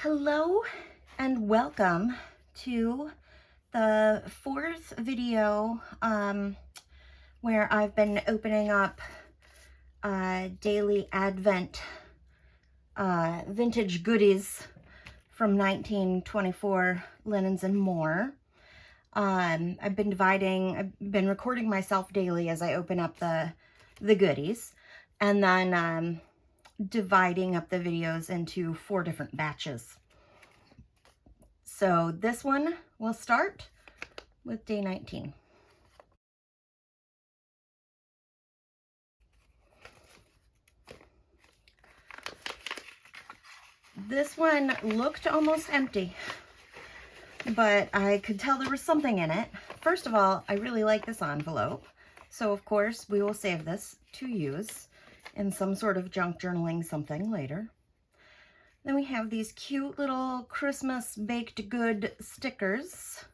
Hello and welcome to the fourth video where I've been opening up daily Advent vintage goodies from 1924 linens and more. I've been recording myself daily as I open up the goodies, and then dividing up the videos into 4 different batches. So this one will start with day 19. This one looked almost empty, but I could tell there was something in it. First of all, I really like this envelope, so of course we will save this to use in some sort of junk journaling something later. Then we have these cute little Christmas baked good stickers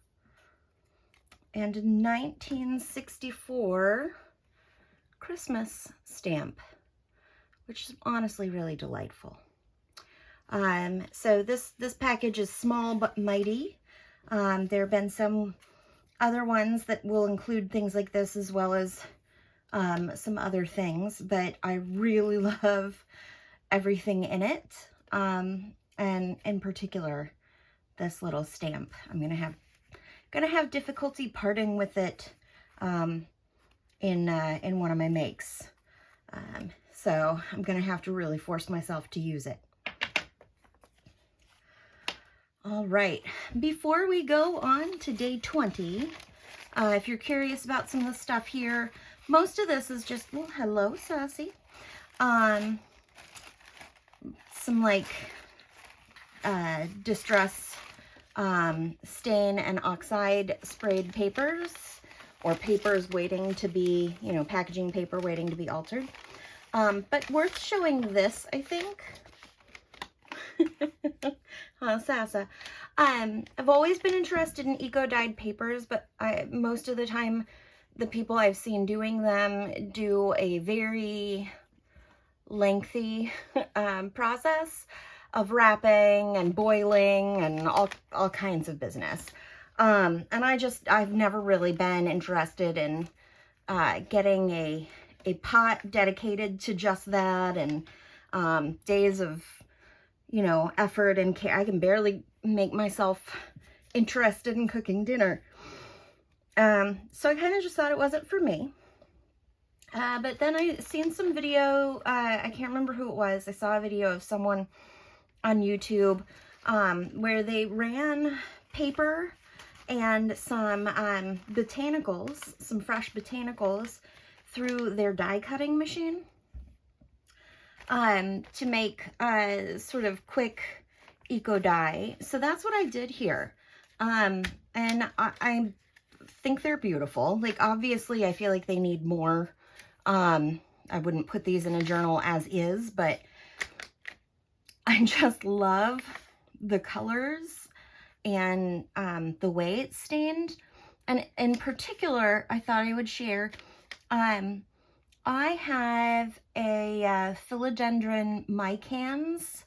and a 1964 Christmas stamp, which is honestly really delightful. So this package is small but mighty. There have been some other ones that will include things like this as well as some other things, but I really love everything in it, and in particular this little stamp. I'm gonna have difficulty parting with it in one of my makes, so I'm gonna have to really force myself to use it. All right, before we go on to day 20, if you're curious about some of the stuff here, most of this is just, well, hello, Sassy. Some like distress stain and oxide sprayed papers, or papers waiting to be, packaging paper waiting to be altered. But worth showing this, I think. Sassa. I've always been interested in eco-dyed papers, but most of the time the people I've seen doing them do a very lengthy process of wrapping and boiling and all kinds of business. And I've never really been interested in getting a pot dedicated to just that, and days of effort and care. I can barely make myself interested in cooking dinner. So I kind of just thought it wasn't for me. But then I seen some video, I can't remember who it was. I saw a video of someone on YouTube where they ran paper and some botanicals, some fresh botanicals, through their die cutting machine to make a sort of quick eco dye. So that's what I did here. And I think they're beautiful. Like, obviously I feel like they need more. I wouldn't put these in a journal as is, but I just love the colors and the way it's stained. And in particular, I thought I would share, I have a philodendron micans.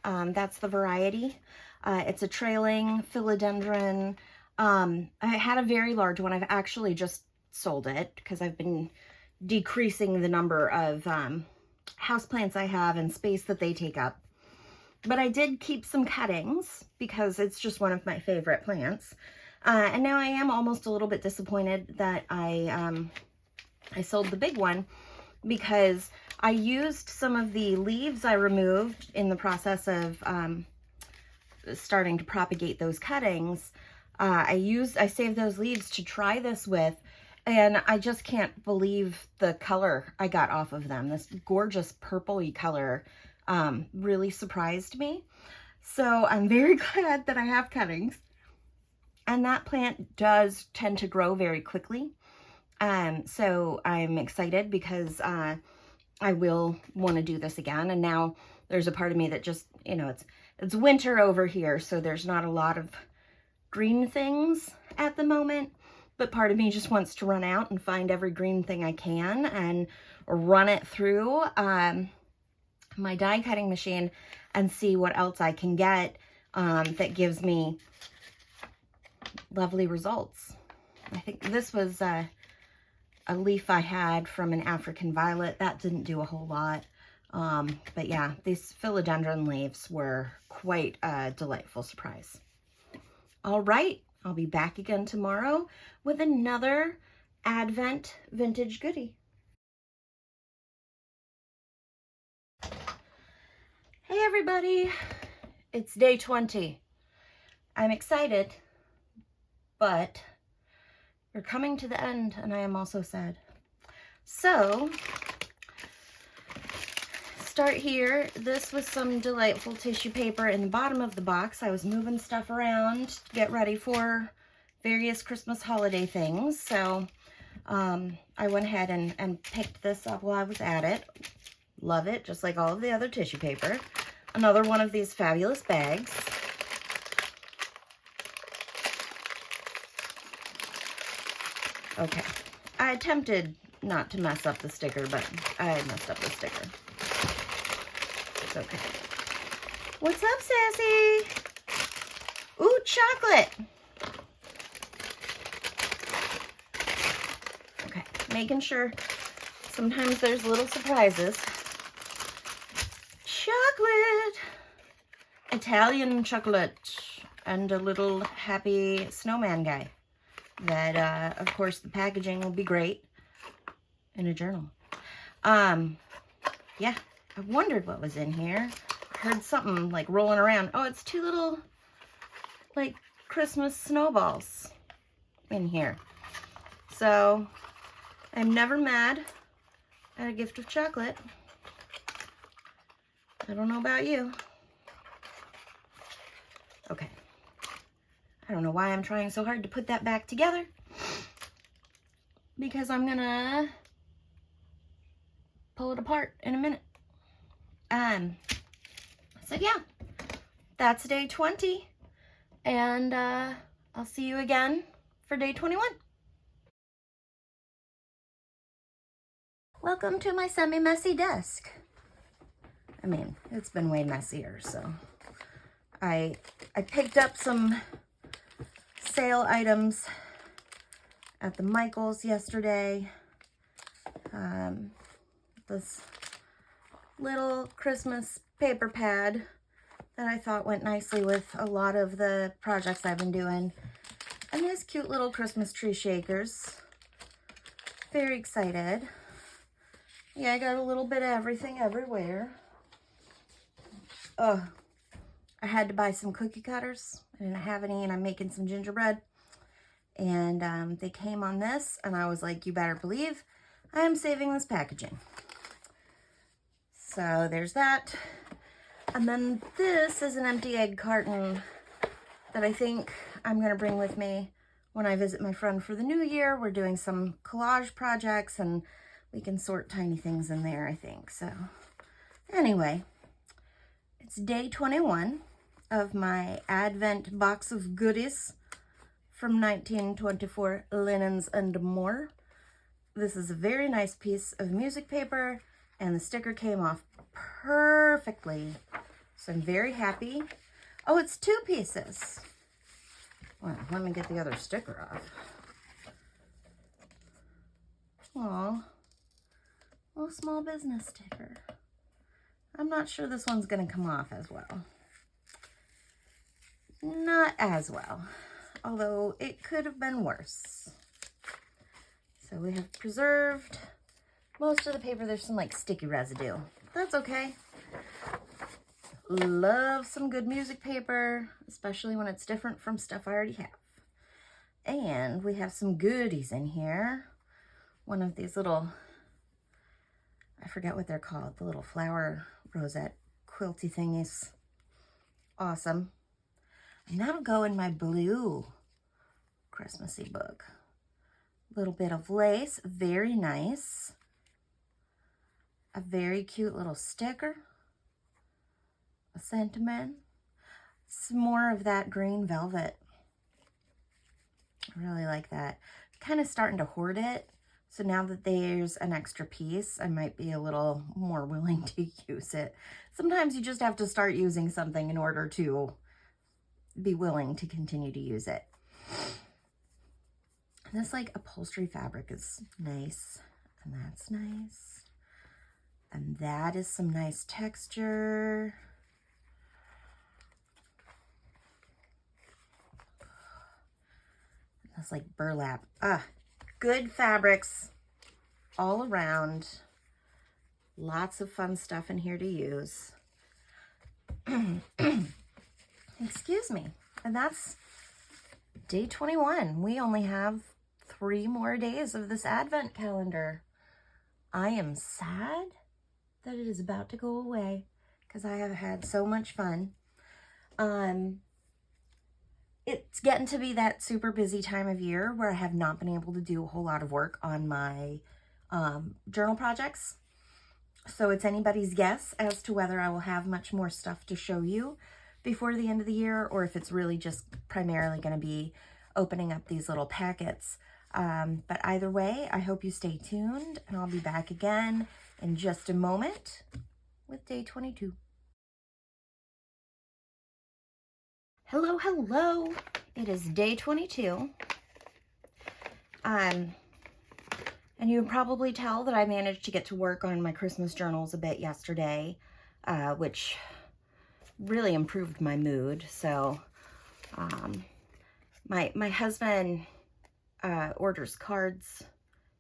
That's the variety. It's a trailing philodendron. I had a very large one. I've actually just sold it because I've been decreasing the number of houseplants I have and space that they take up. But I did keep some cuttings because it's just one of my favorite plants. And now I am almost a little bit disappointed that I sold the big one, because I used some of the leaves I removed in the process of starting to propagate those cuttings. I saved those leaves to try this with, and I just can't believe the color I got off of them. This gorgeous purpley color really surprised me. So I'm very glad that I have cuttings. And that plant does tend to grow very quickly. So I'm excited because I will want to do this again. And now there's a part of me that just, it's winter over here, so there's not a lot of green things at the moment. But part of me just wants to run out and find every green thing I can and run it through my die cutting machine and see what else I can get that gives me lovely results. I think this was a leaf I had from an African violet. That didn't do a whole lot. But yeah, these philodendron leaves were quite a delightful surprise. All right, I'll be back again tomorrow with another Advent vintage goodie. Hey everybody, it's day 20. I'm excited, but we're coming to the end and I am also sad. So, start here. This was some delightful tissue paper in the bottom of the box. I was moving stuff around to get ready for various Christmas holiday things. So I went ahead and picked this up while I was at it. Love it, just like all of the other tissue paper. Another one of these fabulous bags. Okay, I attempted not to mess up the sticker, but I messed up the sticker. It's okay. What's up, Sassy? Ooh, chocolate. Okay, making sure. Sometimes there's little surprises. Chocolate. Italian chocolate. And a little happy snowman guy. That, of course, the packaging will be great in a journal. Yeah, I wondered what was in here. I heard something like rolling around. Oh, it's two little, like, Christmas snowballs in here. So, I'm never mad at a gift of chocolate. I don't know about you. Okay. I don't know why I'm trying so hard to put that back together. Because I'm gonna pull it apart in a minute. So yeah, that's day 20. And I'll see you again for day 21. Welcome to my semi-messy desk. I mean, it's been way messier, so. I picked up some sale items at the Michaels yesterday. This little Christmas paper pad that I thought went nicely with a lot of the projects I've been doing. And these cute little Christmas tree shakers. Very excited. Yeah, I got a little bit of everything everywhere. Oh, I had to buy some cookie cutters. I didn't have any, and I'm making some gingerbread. And they came on this, and I was like, you better believe I am saving this packaging. So there's that. And then this is an empty egg carton that I think I'm going to bring with me when I visit my friend for the new year. We're doing some collage projects, and we can sort tiny things in there, I think. So anyway, it's day 21 of my Advent box of goodies from 1924 Linens and More. This is a very nice piece of music paper, and the sticker came off perfectly. So I'm very happy. Oh, it's 2 pieces. Well, let me get the other sticker off. Aw, little small business sticker. I'm not sure this one's gonna come off as well. Not as well, although it could have been worse. So we have preserved most of the paper. There's some like sticky residue. That's okay. Love some good music paper, especially when it's different from stuff I already have. And we have some goodies in here. One of these little, I forget what they're called, the little flower rosette quilty thingies. Awesome. And that'll go in my blue Christmassy book. Little bit of lace, very nice. A very cute little sticker. A sentiment. Some more of that green velvet. I really like that. Kind of starting to hoard it. So now that there's an extra piece, I might be a little more willing to use it. Sometimes you just have to start using something in order to be willing to continue to use it. This like upholstery fabric is nice, and that's nice. And that is some nice texture. That's like burlap. Good fabrics all around. Lots of fun stuff in here to use. Excuse me. And that's day 21. We only have 3 more days of this advent calendar. I am sad that it is about to go away because I have had so much fun. It's getting to be that super busy time of year where I have not been able to do a whole lot of work on my journal projects. So it's anybody's guess as to whether I will have much more stuff to show you before the end of the year, or if it's really just primarily going to be opening up these little packets. But either way, I hope you stay tuned, and I'll be back again in just a moment with day 22. Hello, hello. It is day 22. And you can probably tell that I managed to get to work on my Christmas journals a bit yesterday, which really improved my mood. So my husband orders cards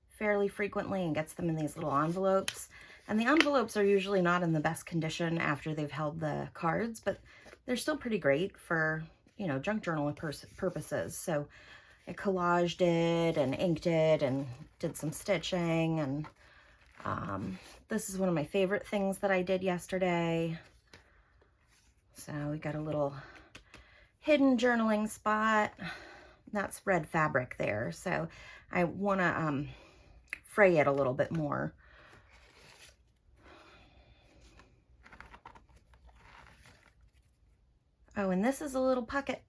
fairly frequently and gets them in these little envelopes. And the envelopes are usually not in the best condition after they've held the cards, but they're still pretty great for, you know, junk journal purposes. So I collaged it and inked it and did some stitching. And this is one of my favorite things that I did yesterday. So we got a little hidden journaling spot. That's red fabric there. So I want to fray it a little bit more. Oh, and this is a little pocket.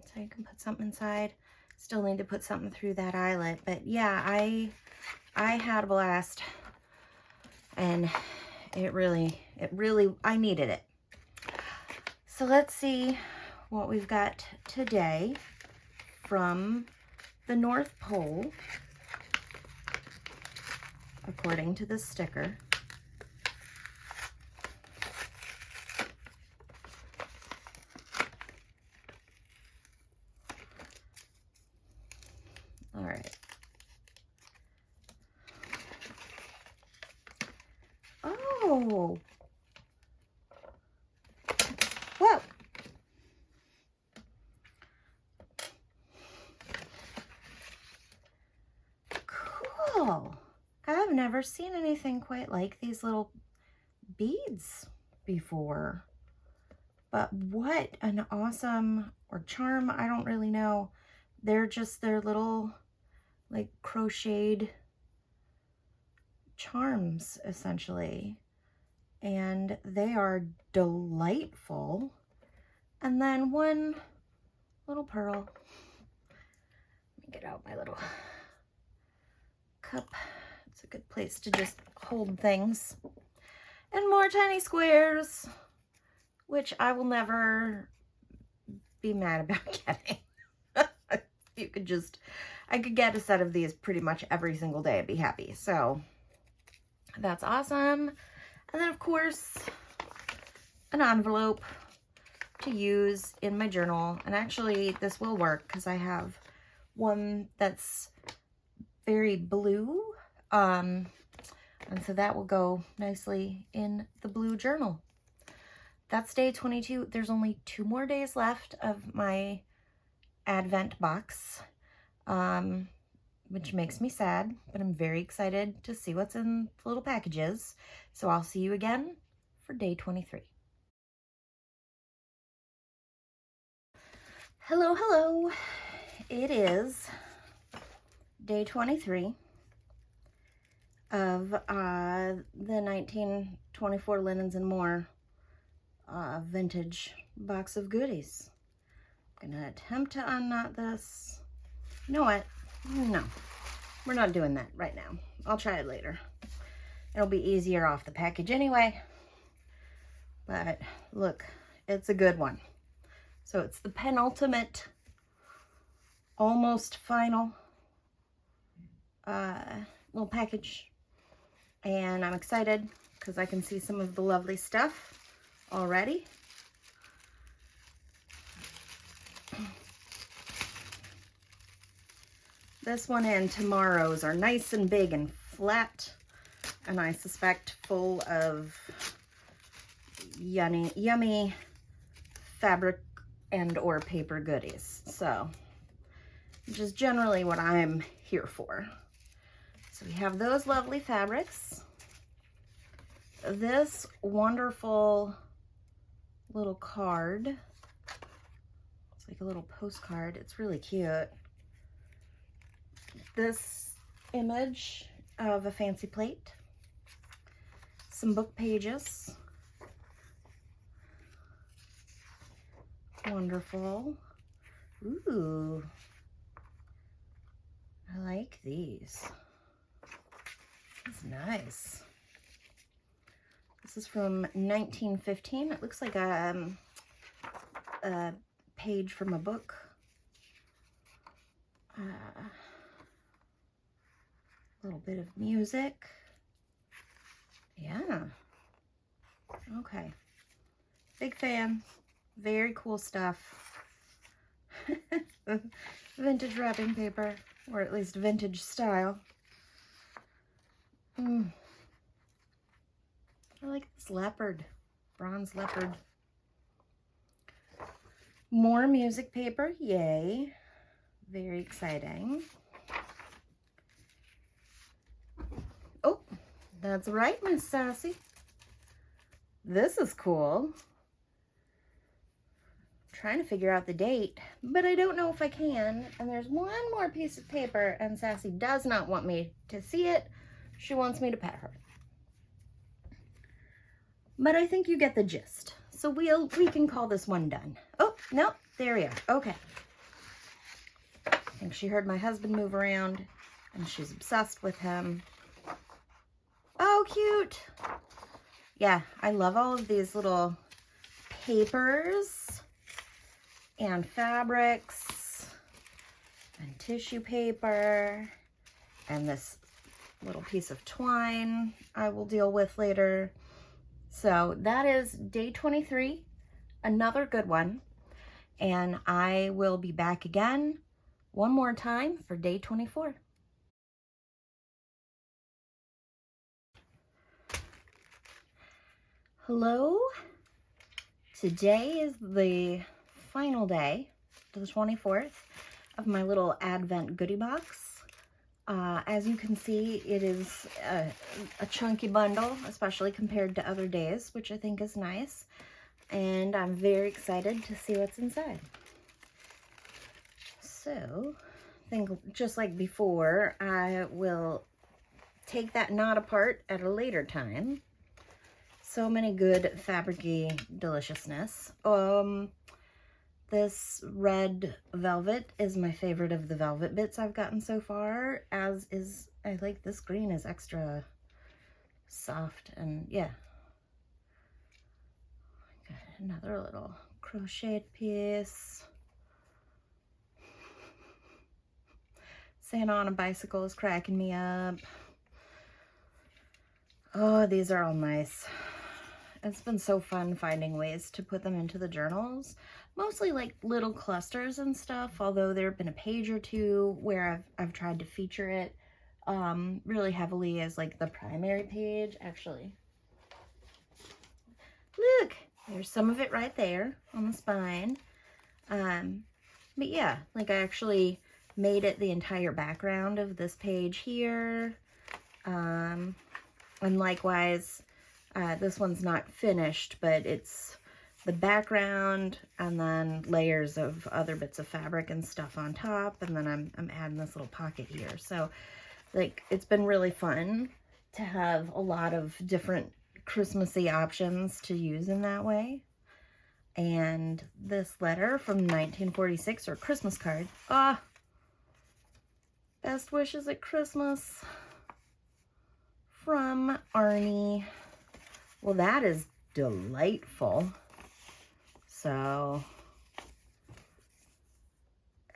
So you can put something inside. Still need to put something through that eyelet. But yeah, I had a blast. And it really, I needed it. So let's see what we've got today from the North Pole, according to the sticker. All right. Oh. Whoa. Cool. I've never seen anything quite like these little beads before. But what an awesome, or charm, I don't really know. They're just their little, like, crocheted charms, essentially. And they are delightful. And then one little pearl. Let me get out my little cup. It's a good place to just hold things. And more tiny squares, which I will never be mad about getting. You could just, I could get a set of these pretty much every single day and be happy. So that's awesome. And then of course, an envelope to use in my journal. And actually this will work because I have one that's very blue. And so that will go nicely in the blue journal. That's day 22. There's only 2 more days left of my Advent box, which makes me sad, but I'm very excited to see what's in the little packages. So I'll see you again for day 23. Hello, hello. It is day 23 of the 1924 Linens and More vintage box of goodies. I'm gonna attempt to unknot this. You know what? No, we're not doing that right now. I'll try it later. It'll be easier off the package anyway. But look, it's a good one. So it's the penultimate, almost final little package. And I'm excited because I can see some of the lovely stuff already. This one and tomorrow's are nice and big and flat, and I suspect full of yummy fabric and or paper goodies. So, which is generally what I'm here for. So we have those lovely fabrics. This wonderful little card. It's like a little postcard. It's really cute. This image of a fancy plate. Some book pages. Wonderful. Ooh. I like these. That's nice. This is from 1915. It looks like a page from a book. A little bit of music. Yeah. Okay. Big fan. Very cool stuff. Vintage wrapping paper, or at least vintage style. I like this leopard, bronze leopard. More music paper, yay. Very exciting. Oh, that's right, Miss Sassy. This is cool. Trying to figure out the date, but I don't know if I can. And there's one more piece of paper, and Sassy does not want me to see it. She wants me to pet her. But I think you get the gist. So we can call this one done. Oh, no, there we are. Okay. I think she heard my husband move around, and she's obsessed with him. Oh, cute. Yeah, I love all of these little papers and fabrics and tissue paper and this little piece of twine I will deal with later. So that is day 23, another good one. And I will be back again one more time for day 24. Hello. Today is the final day, the 24th, of my little Advent goodie box. As you can see, it is a chunky bundle, especially compared to other days, which I think is nice. And I'm very excited to see what's inside. So, I think just like before, I will take that knot apart at a later time. So many good fabric-y deliciousness. This red velvet is my favorite of the velvet bits I've gotten so far, as is, I like this green is extra soft, and yeah. Got another little crocheted piece. Santa on a bicycle is cracking me up. Oh, these are all nice. It's been so fun finding ways to put them into the journals. Mostly like little clusters and stuff, although there have been a page or two where I've tried to feature it really heavily as like the primary page. Actually, look, there's some of it right there on the spine. But yeah, like I actually made it the entire background of this page here. And likewise, this one's not finished, but it's the background and then layers of other bits of fabric and stuff on top, and then I'm adding this little pocket here. So like it's been really fun to have a lot of different Christmassy options to use in that way. And this letter from 1946, or Christmas card. Ah, best wishes at Christmas from Arnie. Well, that is delightful. So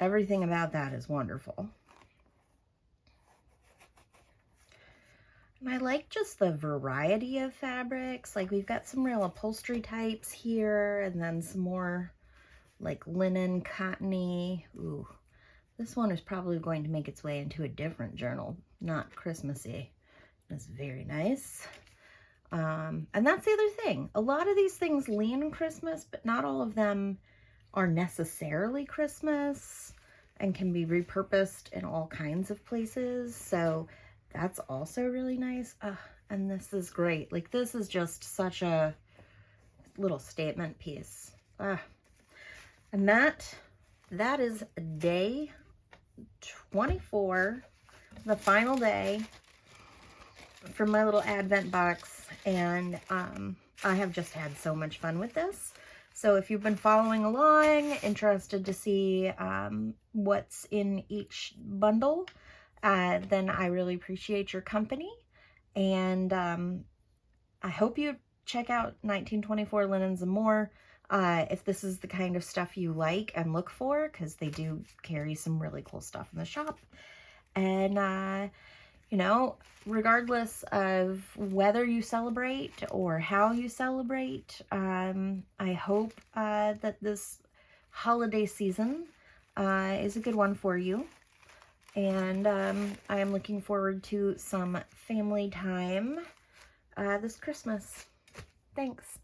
everything about that is wonderful. And I like just the variety of fabrics. Like we've got some real upholstery types here, and then some more like linen, cottony. Ooh, this one is probably going to make its way into a different journal, not Christmassy. It's very nice. And that's the other thing. A lot of these things lean Christmas, but not all of them are necessarily Christmas and can be repurposed in all kinds of places. So that's also really nice. And this is great. Like this is just such a little statement piece. And that is day 24, the final day for my little Advent box. And I have just had so much fun with this. So if you've been following along, interested to see what's in each bundle, then I really appreciate your company. And I hope you check out 1924 Linens and More if this is the kind of stuff you like and look for, because they do carry some really cool stuff in the shop. And you know, regardless of whether you celebrate or how you celebrate, I hope that this holiday season is a good one for you. And I am looking forward to some family time this Christmas. Thanks.